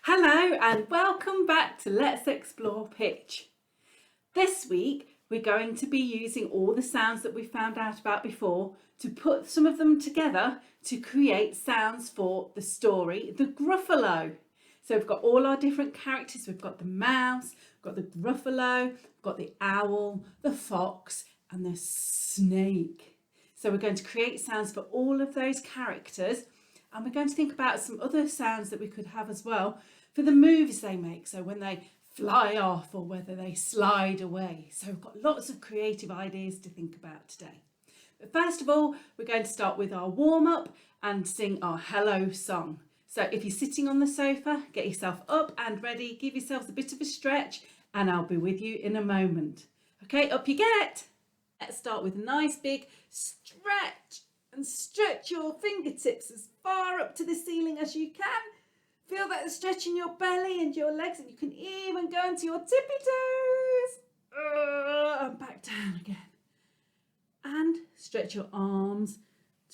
Hello and welcome back to Let's Explore Pitch. This week we're going to be using all the sounds that we found out about before to put some of them together to create sounds for the story, The Gruffalo. So we've got all our different characters. We've got the mouse, we've got the Gruffalo, we've got the owl, the fox and the snake. So we're going to create sounds for all of those characters. And we're going to think about some other sounds that we could have as well for the moves they make. So when they fly off or whether they slide away. So we've got lots of creative ideas to think about today. But first of all, we're going to start with our warm up and sing our hello song. So if you're sitting on the sofa, get yourself up and ready, give yourselves a bit of a stretch and I'll be with you in a moment. Okay, up you get. Let's start with a nice big stretch. And stretch your fingertips as far up to the ceiling as you can. Feel that stretch in your belly and your legs, and you can even go into your tippy toes. And back down again. And stretch your arms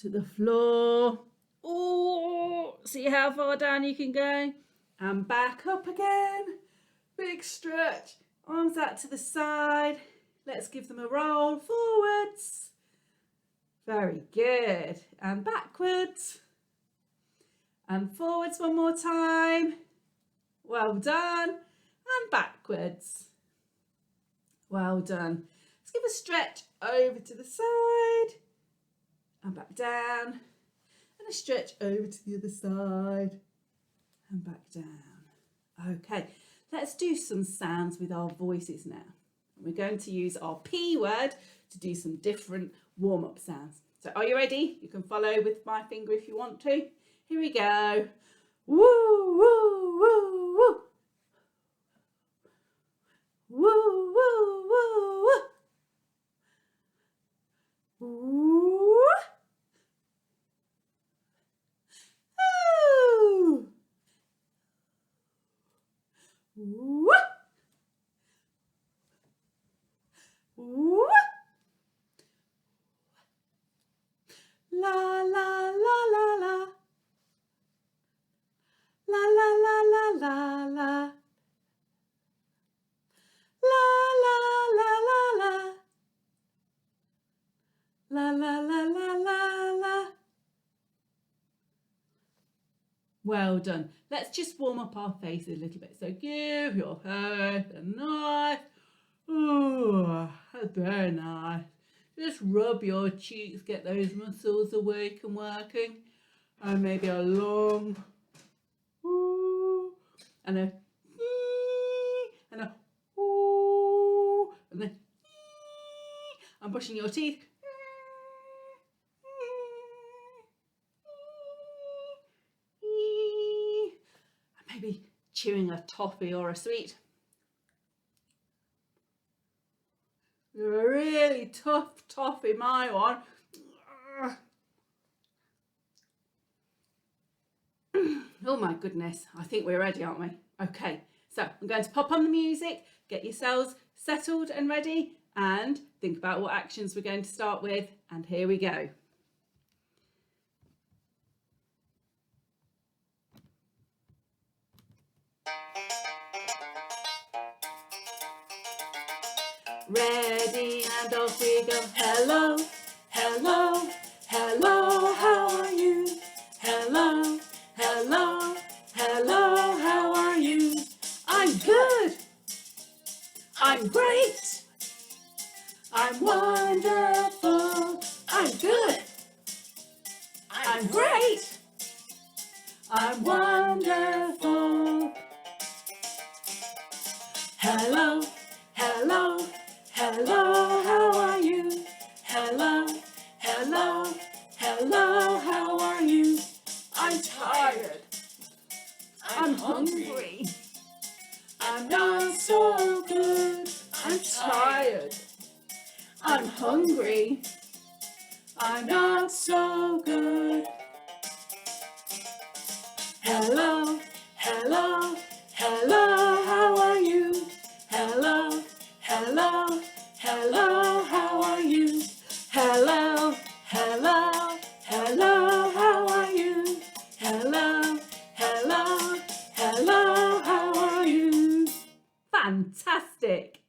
to the floor. Oh, see how far down you can go. And back up again. Big stretch. Arms out to the side. Let's give them a roll forwards. Very good. And backwards. And forwards one more time. Well done. And backwards. Well done. Let's give a stretch over to the side. And back down. And a stretch over to the other side. And back down. Okay, let's do some sounds with our voices now. We're going to use our P word to do some different warm-up sounds. So are you ready? You can follow with my finger if you want to. Here we go. Woo, woo, woo, woo. Woo, woo, woo, woo. Woo. Ooh. Woo. Woo. La la la la la. La la la la la la. La la la la la. La la la la la la. Well done. Let's just warm up our face a little bit. So give your face a nice, oh, that's very nice. Just rub your cheeks, get those muscles awake and working. And maybe a long ooh, and a ee, and a ooh, and then ee, and brushing your teeth. And maybe chewing a toffee or a sweet. You're a really tough toffee, my one. Oh my goodness, I think we're ready, aren't we? Okay, so I'm going to pop on the music, get yourselves settled and ready, and think about what actions we're going to start with, and here we go. Ready and off we go. Hello, hello, hello, how are you? Hello, hello, hello, how are you? I'm good. I'm great. I'm wonderful. I'm good. I'm great. I'm wonderful. Hello, hello. Hello, how are you? Hello, hello, hello, how are you? I'm tired. I'm hungry. I'm not so good. I'm tired. I'm hungry. I'm not so good. Hello, hello, hello, how are you? Hello, hello, hello, how are you? Hello, hello, hello, how are you? Hello, hello, hello, Fantastic.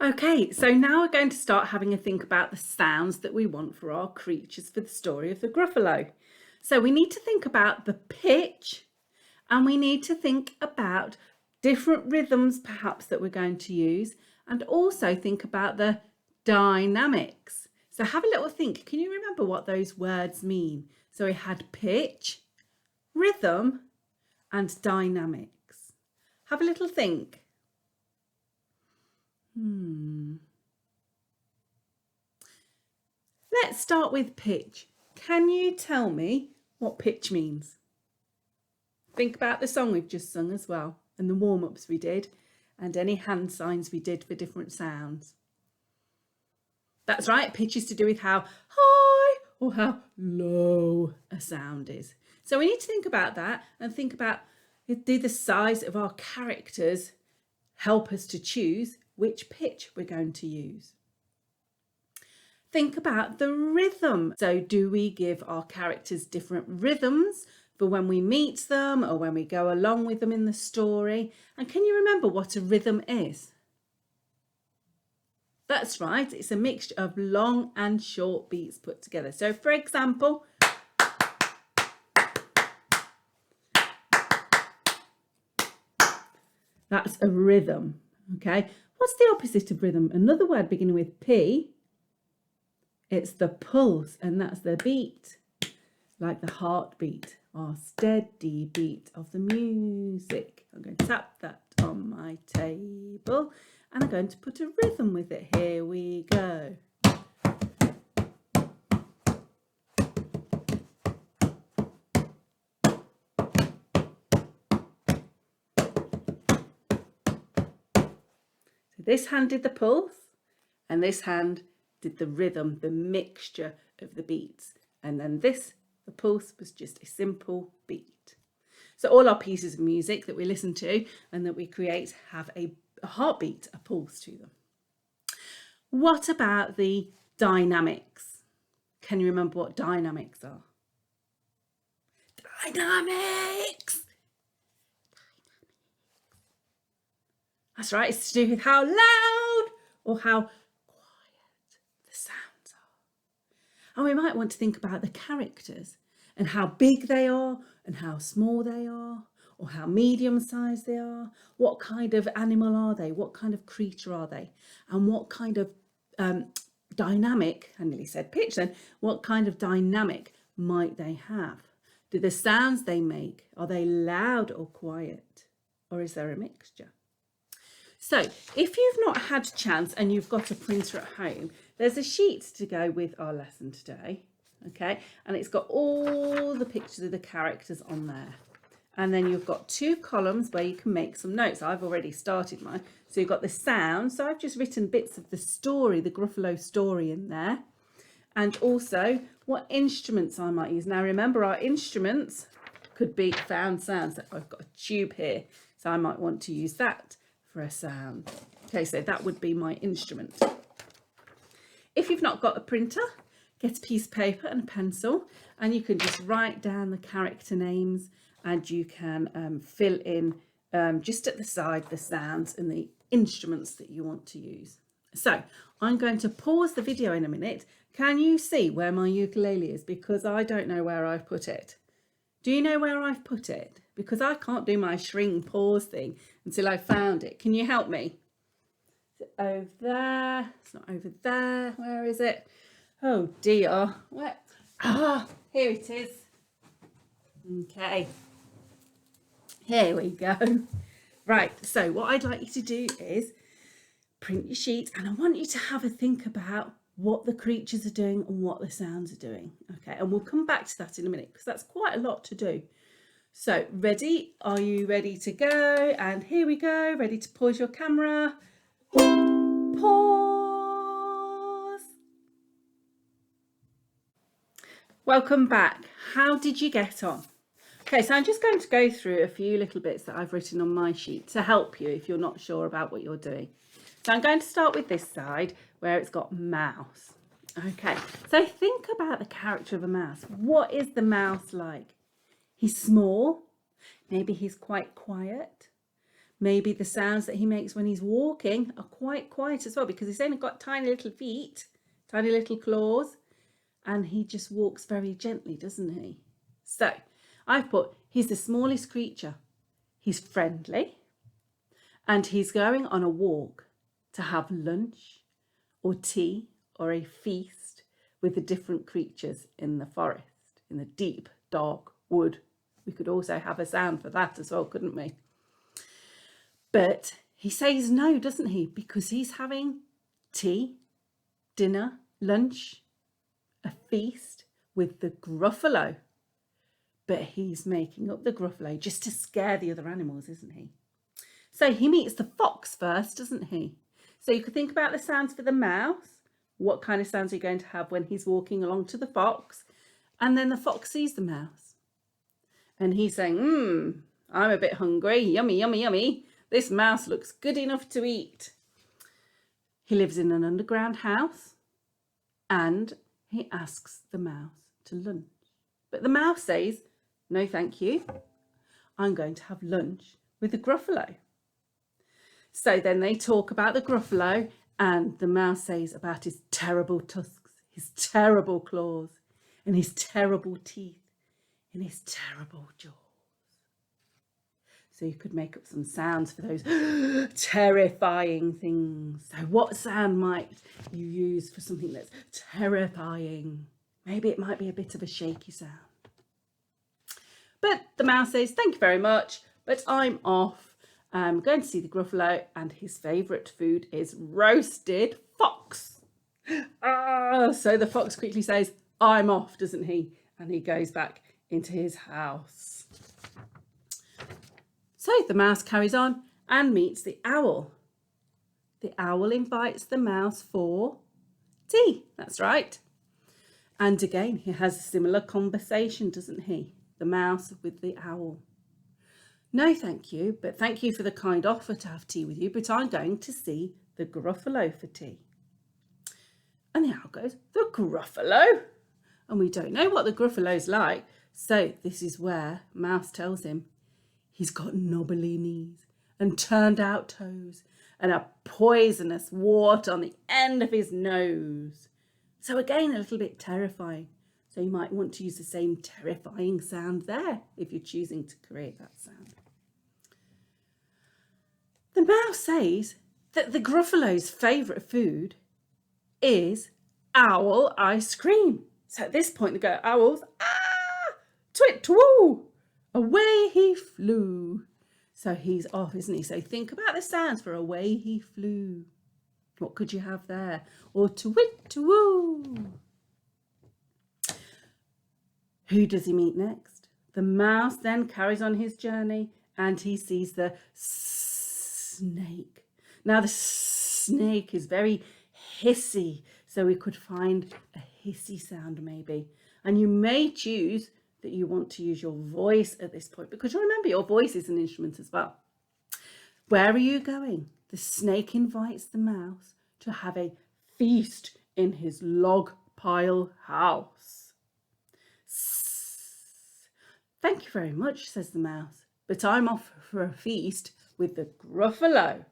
Okay, so now we're going to start having a think about the sounds that we want for our creatures for the story of the Gruffalo. So we need to think about the pitch, and we need to think about different rhythms perhaps that we're going to use, and also think about the dynamics. So have a little think. Can you remember what those words mean? So we had pitch, rhythm, and dynamics. Have a little think. Let's start with pitch. Can you tell me what pitch means? Think about the song we've just sung as well, and the warm-ups we did, and any hand signs we did for different sounds. That's right, pitch is to do with how high or how low a sound is. So we need to think about that and think about, do the size of our characters help us to choose which pitch we're going to use. Think about the rhythm. So do we give our characters different rhythms for when we meet them or when we go along with them in the story? And can you remember what a rhythm is? That's right, it's a mixture of long and short beats put together. So for example, that's a rhythm, okay? What's the opposite of rhythm? Another word beginning with P. It's the pulse, and that's the beat, like the heartbeat, or steady beat of the music. I'm going to tap that on my table, and I'm going to put a rhythm with it. Here we go. So this hand did the pulse, and this hand did the rhythm, the mixture of the beats. And then this, the pulse, was just a simple beat. So all our pieces of music that we listen to and that we create have a heartbeat, a pulse to them. What about the dynamics? Can you remember what dynamics are? Dynamics! That's right, it's to do with how loud or how sounds are. And we might want to think about the characters and how big they are and how small they are, or how medium sized they are. What kind of animal are they? What kind of creature are they? And what kind of dynamic, I nearly said pitch then, what kind of dynamic might they have? Do the sounds they make, are they loud or quiet? Or is there a mixture? So if you've not had a chance and you've got a printer at home, there's a sheet to go with our lesson today, okay? And it's got all the pictures of the characters on there. And then you've got 2 columns where you can make some notes. I've already started mine. So you've got the sound. So I've just written bits of the story, the Gruffalo story in there. And also what instruments I might use. Now remember, our instruments could be found sounds. So I've got a tube here, so I might want to use that for a sound. Okay, so that would be my instrument. If you've not got a printer, get a piece of paper and a pencil, and you can just write down the character names, and you can fill in just at the side the sounds and the instruments that you want to use. So I'm going to pause the video in a minute. Can you see where my ukulele is? Because I don't know where I've put it. Do you know where I've put it? Because I can't do my shrink pause thing until I found it. Can you help me? Is it over there? It's not over there. Where is it? Oh dear. Where? Ah, here it is. Okay. Here we go. Right, so what I'd like you to do is print your sheet, and I want you to have a think about what the creatures are doing and what the sounds are doing. Okay, and we'll come back to that in a minute because that's quite a lot to do. So ready? Are you ready to go? And here we go. Ready to pause your camera. Pause. Welcome back. How did you get on? Okay, so I'm just going to go through a few little bits that I've written on my sheet to help you if you're not sure about what you're doing. So I'm going to start with this side where it's got mouse. Okay, so think about the character of a mouse. What is the mouse like? He's small. Maybe he's quite quiet. Maybe the sounds that he makes when he's walking are quite quiet as well, because he's only got tiny little feet, tiny little claws, and he just walks very gently, doesn't he? So I've put, he's the smallest creature. He's friendly, and he's going on a walk to have lunch or tea or a feast with the different creatures in the forest, in the deep, dark wood. We could also have a sound for that as well, couldn't we? But he says no, doesn't he? Because he's having tea, dinner, lunch, a feast with the Gruffalo. But he's making up the Gruffalo just to scare the other animals, isn't he? So he meets the fox first, doesn't he? So you could think about the sounds for the mouse. What kind of sounds are you going to have when he's walking along to the fox? And then the fox sees the mouse. And he's saying, I'm a bit hungry. Yummy, yummy, yummy. This mouse looks good enough to eat. He lives in an underground house, and he asks the mouse to lunch. But the mouse says, no, thank you. I'm going to have lunch with the Gruffalo. So then they talk about the Gruffalo, and the mouse says about his terrible tusks, his terrible claws, and his terrible teeth, and his terrible jaws. So you could make up some sounds for those terrifying things. So what sound might you use for something that's terrifying? Maybe it might be a bit of a shaky sound. But the mouse says, thank you very much, but I'm off. I'm going to see the Gruffalo, and his favourite food is roasted fox. So the fox quickly says, I'm off, doesn't he? And he goes back into his house. So the mouse carries on and meets the owl. The owl invites the mouse for tea. That's right. And again, he has a similar conversation, doesn't he? The mouse with the owl. No, thank you, but thank you for the kind offer to have tea with you, but I'm going to see the Gruffalo for tea. And the owl goes, the Gruffalo? And we don't know what the Gruffalo's like. So this is where Mouse tells him he's got knobbly knees and turned out toes and a poisonous wart on the end of his nose. So again, a little bit terrifying. So you might want to use the same terrifying sound there if you're choosing to create that sound. The mouse says that the Gruffalo's favourite food is owl ice cream. So at this point they go, owls, twit, twoo, away he flew. So he's off, isn't he? So think about the sounds for away he flew. What could you have there? Or twit, twoo. Who does he meet next? The mouse then carries on his journey, and he sees the snake. Now the snake is very hissy, so we could find a hissy sound maybe. And you may choose that you want to use your voice at this point, because you remember your voice is an instrument as well. Where are you going? The snake invites the mouse to have a feast in his log pile house. Thank you very much, says the mouse, but I'm off for a feast with the Gruffalo.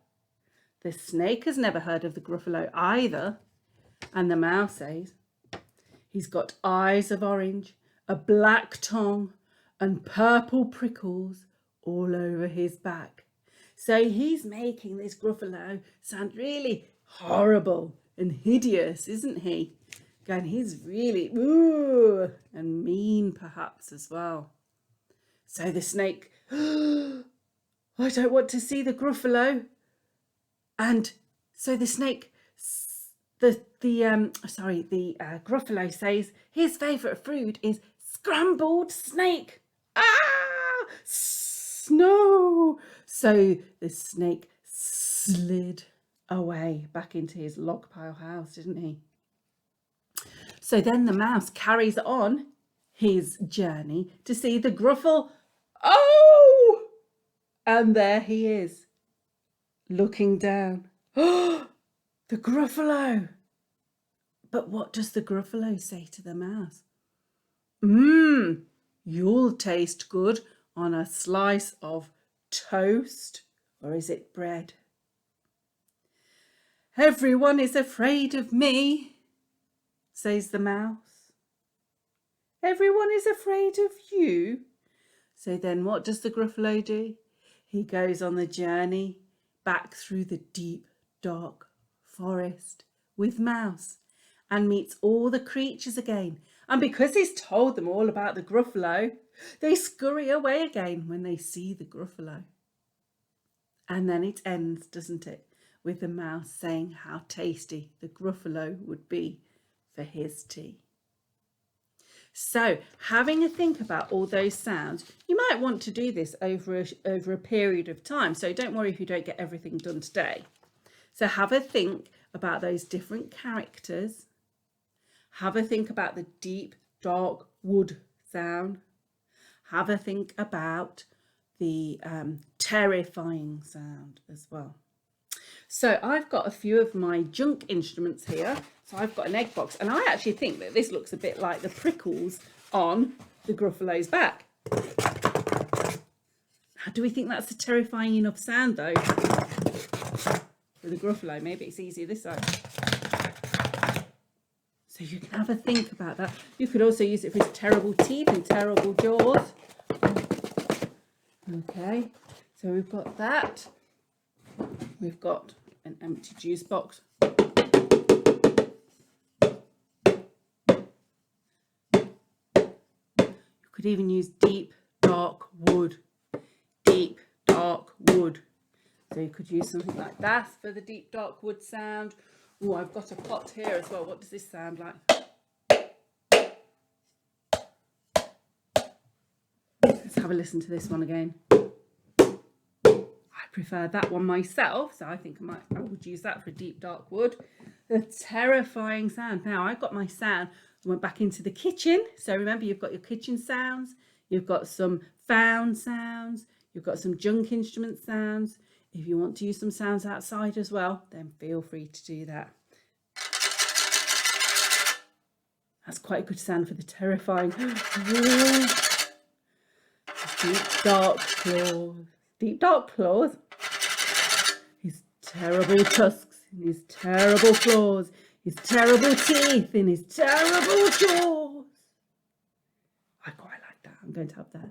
The snake has never heard of the Gruffalo either. And the mouse says, he's got eyes of orange, a black tongue, and purple prickles all over his back. So he's making this Gruffalo sound really horrible and hideous, isn't he? Going, he's really, and mean perhaps as well. So the snake, I don't want to see the Gruffalo. And so the snake, the Gruffalo says his favourite food is scrambled snake. Snow. So the snake slid away back into his log pile house, didn't he? So then the mouse carries on his journey to see the Gruffalo. Oh! And there he is, looking down. Oh, the Gruffalo. But what does the Gruffalo say to the mouse? You'll taste good on a slice of toast. or is it bread? Everyone is afraid of me, says the mouse. Everyone is afraid of you. So then what does the Gruffalo do? He goes on the journey back through the deep, dark forest with Mouse and meets all the creatures again. And because he's told them all about the Gruffalo, they scurry away again when they see the Gruffalo. And then it ends, doesn't it, with the mouse saying how tasty the Gruffalo would be for his tea. So having a think about all those sounds, you might want to do this over a period of time. So don't worry if you don't get everything done today. So have a think about those different characters. Have a think about the deep, dark wood sound. Have a think about the terrifying sound as well. So I've got a few of my junk instruments here. So I've got an egg box, and I actually think that this looks a bit like the prickles on the Gruffalo's back. How do we think that's a terrifying enough sound though? For the Gruffalo, maybe it's easier this side. So you can have a think about that. You could also use it for his terrible teeth and terrible jaws. Okay, so we've got that. We've got an empty juice box. You could even use deep, dark wood. Deep, dark wood. So you could use something like that for the deep, dark wood sound. Oh, I've got a pot here as well. What does this sound like? Let's have a listen to this one again. I prefer that one myself, so I think I would use that for deep, dark wood. The terrifying sound. Now I've got my sound. I went back into the kitchen. So remember, you've got your kitchen sounds. You've got some found sounds. You've got some junk instrument sounds. If you want to use some sounds outside as well, then feel free to do that. That's quite a good sound for the terrifying. Deep, dark claws. Deep, dark claws. His terrible tusks and his terrible claws. His terrible teeth and his terrible jaws. I quite like that. I'm going to have that.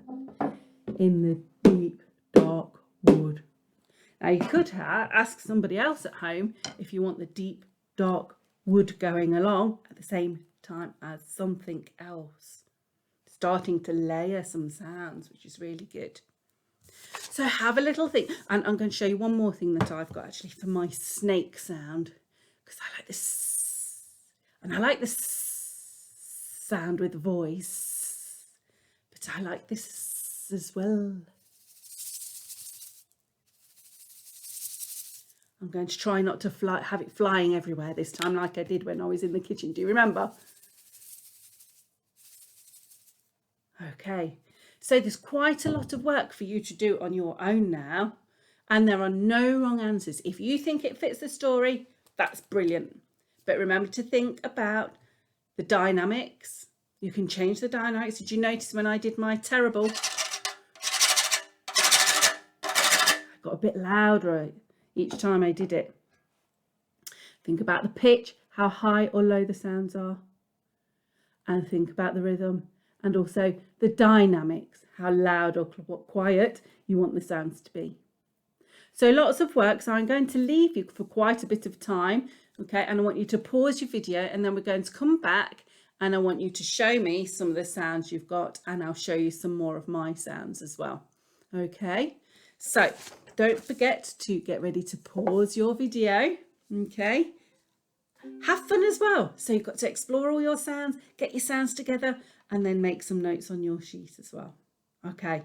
In the deep, dark wood. Now you could ask somebody else at home if you want the deep, dark wood going along at the same time as something else. Starting to layer some sounds, which is really good. So have a little think. And I'm going to show you one more thing that I've got actually for my snake sound. Because I like this. And I like this sound with voice. But I like this as well. I'm going to try not to have it flying everywhere this time like I did when I was in the kitchen. Do you remember? Okay, so there's quite a lot of work for you to do on your own now. And there are no wrong answers. If you think it fits the story, that's brilliant. But remember to think about the dynamics. You can change the dynamics. Did you notice when I did my terrible? I got a bit louder each time I did it. Think about the pitch, how high or low the sounds are. And think about the rhythm. And also the dynamics, how loud or quiet you want the sounds to be. So lots of work. So I'm going to leave you for quite a bit of time. Okay, and I want you to pause your video and then we're going to come back and I want you to show me some of the sounds you've got and I'll show you some more of my sounds as well. Okay, so don't forget to get ready to pause your video. Okay, have fun as well. So you've got to explore all your sounds, get your sounds together and then make some notes on your sheet as well. Okay,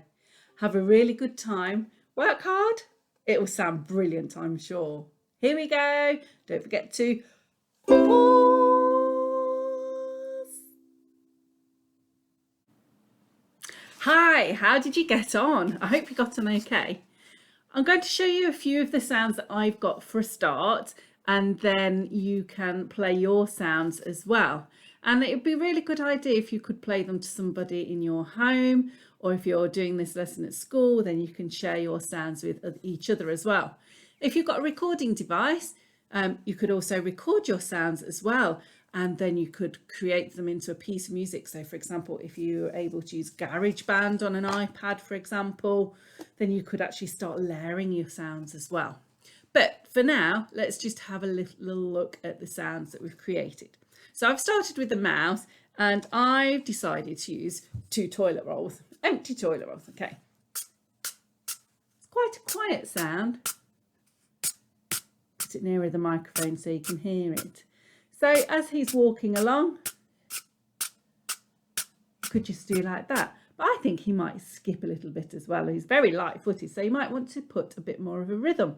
have a really good time. Work hard. It will sound brilliant, I'm sure. Here we go. Don't forget to pause. Hi, how did you get on? I hope you got on okay. I'm going to show you a few of the sounds that I've got for a start and then you can play your sounds as well. And it would be a really good idea if you could play them to somebody in your home or if you're doing this lesson at school, then you can share your sounds with each other as well. If you've got a recording device, you could also record your sounds as well, and then you could create them into a piece of music. So for example, if you're able to use GarageBand on an iPad, for example, then you could actually start layering your sounds as well. But for now, let's just have a little look at the sounds that we've created. So I've started with the mouse, and I've decided to use 2 toilet rolls, empty toilet rolls. Okay, it's quite a quiet sound. Put it nearer the microphone so you can hear it. So as he's walking along, you could just do like that. But I think he might skip a little bit as well. He's very light-footed, so you might want to put a bit more of a rhythm.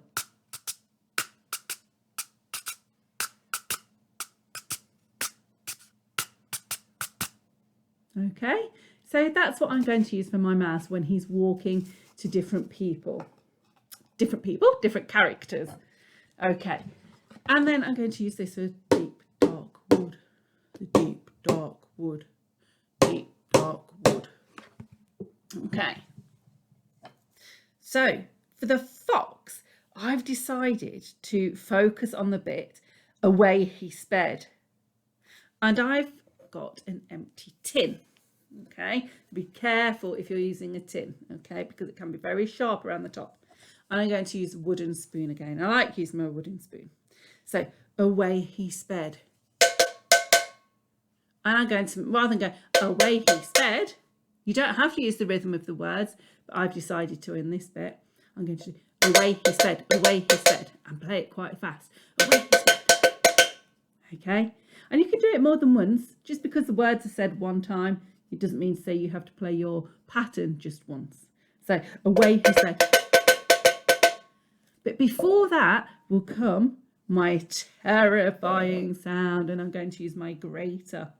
Okay, so that's what I'm going to use for my mouse when he's walking to different people, different characters. Okay, and then I'm going to use this for deep, dark wood, the deep, dark wood, deep, dark wood. Okay, so for the fox, I've decided to focus on the bit away he sped, and I've got an empty tin. Okay, be careful if you're using a tin, okay, because it can be very sharp around the top. And I'm going to use a wooden spoon again. I like using my wooden spoon. So away he sped, and I'm going to, rather than go away he sped, you don't have to use the rhythm of the words, but I've decided to in this bit. I'm going to do away he sped, and play it quite fast. Away he sped. Okay, and you can do it more than once. Just because the words are said one time, it doesn't mean to say you have to play your pattern just once. So away he sped. But before that will come my terrifying sound, and I'm going to use my grater.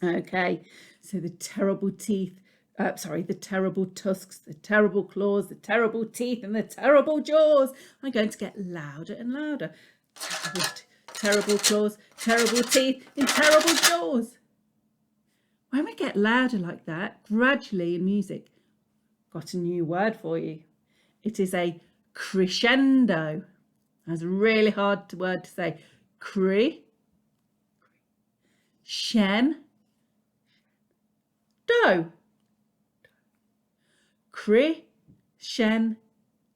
Okay, so the terrible teeth, the terrible tusks, the terrible claws, the terrible teeth, and the terrible jaws are going to get louder and louder. Terrible claws, terrible teeth, and terrible jaws. When we get louder like that, gradually in music, got a new word for you. It is a crescendo. That's a really hard word to say. Crescendo. Crescendo.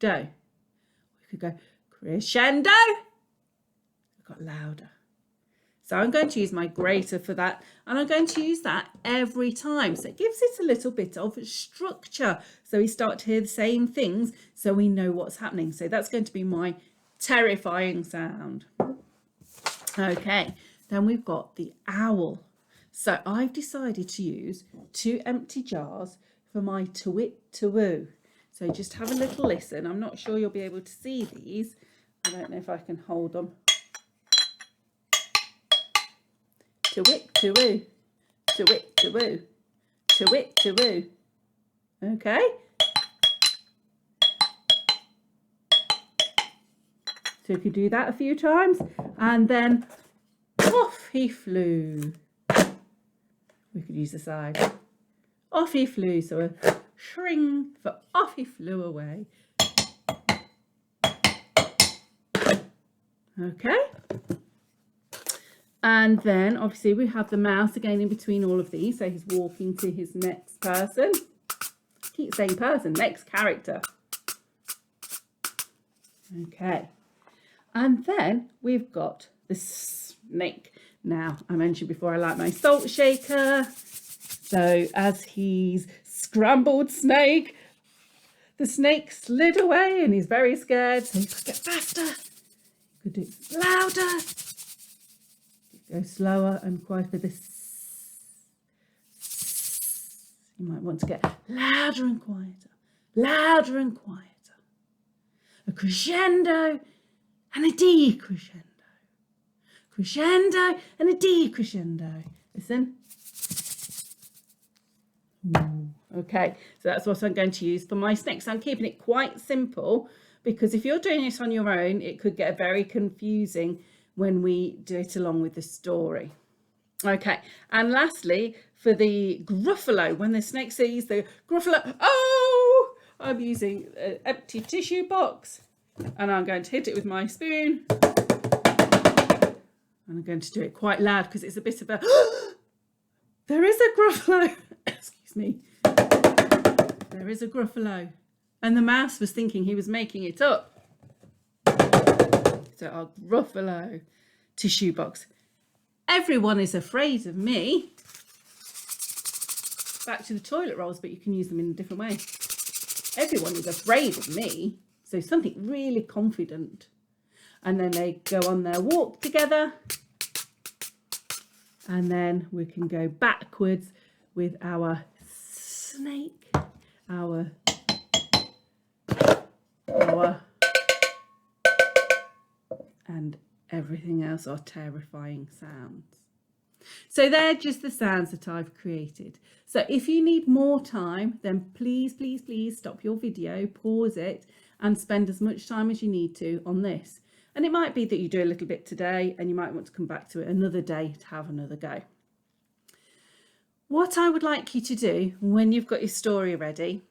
We could go crescendo. It got louder. So I'm going to use my grater for that, and I'm going to use that every time. So it gives it a little bit of structure. So we start to hear the same things, so we know what's happening. So that's going to be my terrifying sound. Okay, then we've got the owl. So I've decided to use 2 empty jars for my to-wit-to-woo. So just have a little listen. I'm not sure you'll be able to see these. I don't know if I can hold them. To-wit-to-woo, to-wit-to-woo, to-wit-to-woo. Okay. So you could do that a few times, and then off he flew. We could use the side. Off he flew, so a shring for off he flew away. Okay. And then obviously we have the mouse again in between all of these. So he's walking to his next person. Keep saying person, next character. Okay. And then we've got the snake. Now, I mentioned before I like my salt shaker. So as he's scrambled snake, the snake slid away and he's very scared. So he could get faster. He could do it louder. Go slower and quieter for this. You might want to get louder and quieter, louder and quieter. A crescendo and a decrescendo. Crescendo and a decrescendo. Listen. Ooh. Okay, so that's what I'm going to use for my snake. So I'm keeping it quite simple, because if you're doing it on your own, it could get very confusing when we do it along with the story. Okay, and lastly, for the gruffalo, when the snake sees the gruffalo, oh, I'm using an empty tissue box and I'm going to hit it with my spoon. And I'm going to do it quite loud because it's a bit of a, there is a gruffalo, excuse me, there is a gruffalo. And the mouse was thinking he was making it up. So our gruffalo tissue box. Everyone is afraid of me. Back to the toilet rolls, but you can use them in a different way. Everyone is afraid of me. So something really confident. And then they go on their walk together. And then we can go backwards with our snake, our and everything else are terrifying sounds. So they're just the sounds that I've created. So if you need more time, then please, please, please stop your video, pause it, and spend as much time as you need to on this. And it might be that you do a little bit today and you might want to come back to it another day to have another go. What I would like you to do when you've got your story ready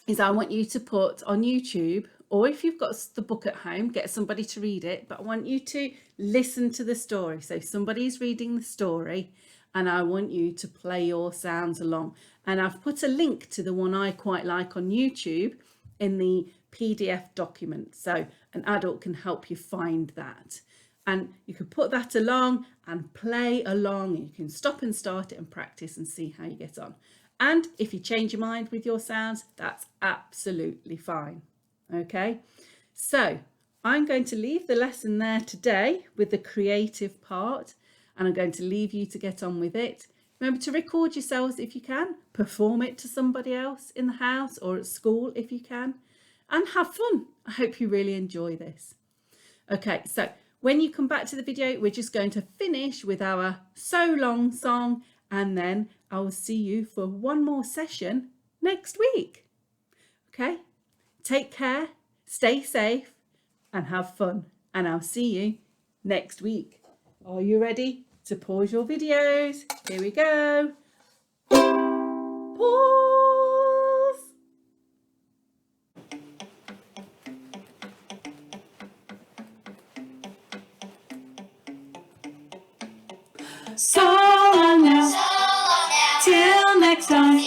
is I want you to put on YouTube, or if you've got the book at home, get somebody to read it, but I want you to listen to the story. So somebody's reading the story and I want you to play your sounds along. And I've put a link to the one I quite like on YouTube in the PDF document. So an adult can help you find that. And you can put that along and play along. You can stop and start it and practice and see how you get on. And if you change your mind with your sounds, that's absolutely fine. Okay, so I'm going to leave the lesson there today with the creative part, and I'm going to leave you to get on with it. Remember to record yourselves if you can, perform it to somebody else in the house or at school if you can, and have fun. I hope you really enjoy this. Okay, so when you come back to the video, we're just going to finish with our So Long song, and then I will see you for one more session next week. Okay, take care, stay safe, and have fun. And I'll see you next week. Are you ready to pause your videos? Here we go. Pause. So long now, till next time.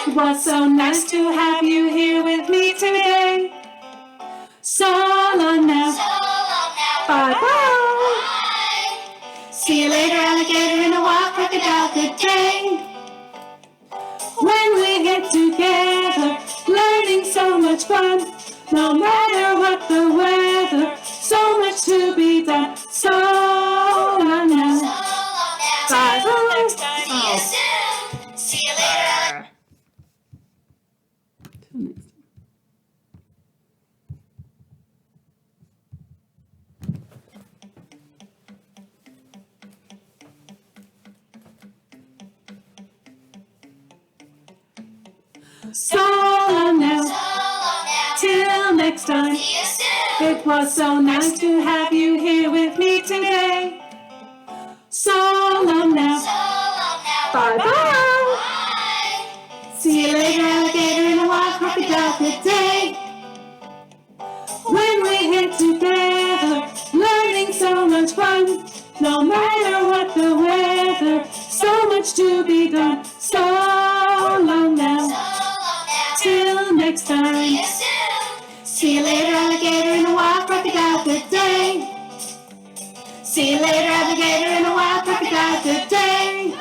It was so nice to have you here with me today. So long now, bye bye. See you later, alligator, in a wild crocodile, good day. When we get together, learning so much fun. No matter what the weather, so much to be done. So long now, bye bye. Next time, see you soon. See you later. Till next time. So long now, till next time. It was so nice to have you here with me today. So long now, bye bye. See you later, alligator, in a wild crocodile, good day. When we get together, learning so much fun. No matter what the weather, so much to be done. So long now, till next time. See you later, alligator, in a wild crocodile, good day. See you later, alligator, in a wild crocodile, good day.